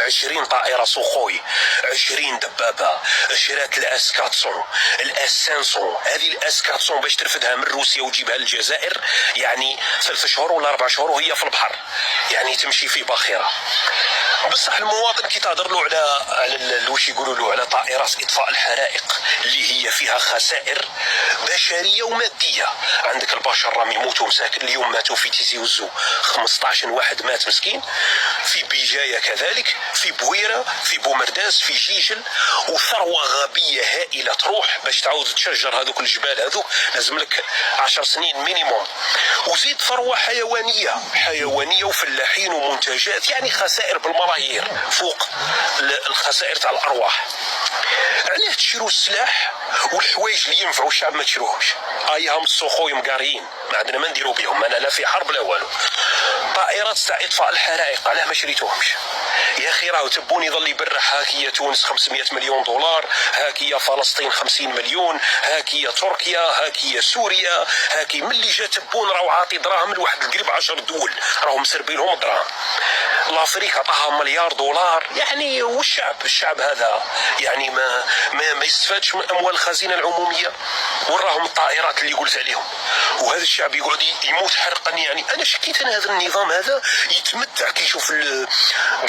20 طائرة سوخوي، 20 دبابة، شرات الاس 400 الاس 500. هذه الاس 400 باش ترفدها من روسيا وتجيبها للجزائر يعني 3 شهور ولا 4 شهور وهي في البحر، يعني تمشي في باخرة. بصح المواطن كي تهضر له على واش يقولوا له على طائرات اطفاء الحرائق اللي هي فيها خسائر بشريه وماديه، عندك البشر راهم يموتوا مساكن. اليوم ماتوا في تيزي وزو 15 واحد مات مسكين، في بجايه كذلك، في بويره، في بومرداس، في جيجل. وثروه غابيه هائله تروح باش تعاود تشجر هذوك الجبال هذوك، لازم لك 10 سنين مينيموم. وزيد ثروه حيوانيه وفلاحين ومنتجات، يعني خسائر بالملايير فوق الخسائر تاع الارواح. علاه تشرو السلاح والحوايج اللي ينفعوا الشعب ما تشروهمش؟ ايهم السوخوي مقاريين، ما عندنا ما نديروا بهم، انا لا في حرب لا والو. طائرات تاع اطفاء الحرائق علاه ما شريتوهمش؟ يا اخي راهو تبون يظل يبرح هاكية تونس 500 مليون دولار، هاكية فلسطين 50 مليون، هاكية تركيا، هاكية سوريا، هاكي ملي جا تبون راهو عاطي دراهم لواحد القريب 10 دول راهم مسربين لهم الدراهم. الافريقيا عطاها مليار دولار، يعني والشعب هذا يعني ما يستفادش من اموال الخزينه العموميه. وراهم الطائرات اللي قلت عليهم، وهذا الشعب يقعد يموت حرقا. يعني انا شكيت ان هذا النظام هذا يتمتع كي يشوف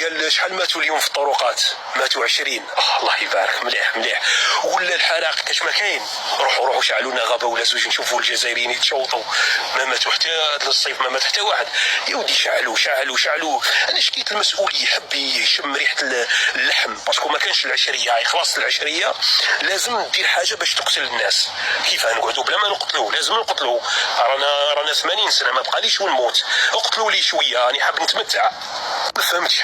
قال شحال ماتوا اليوم في الطرقات، ماتوا 20. الله يبارك، مليح. ولا الحرائق كاش ما كاين، روحوا شعلوا لنا غابه ولا زوج نشوفوا الجزائريين يتشوطوا، ما ماتوا حتى هذا الصيف، ما مات حتى واحد. يا ودي شعلوا. انا شكيت المسؤول يحب يشم ريحه اللحم، باسكو ما كانش العشريه. هاي خلاص العشريه لازم دير حاجه باش تقتل الناس. كيف نقعدوا بلا ما نقتلوا؟ لازم نقتلوا. رانا 80 سنه ما بقاليش ونموت، اقتلوا لي شويه، راني حاب نتمتع. ما فهمتش.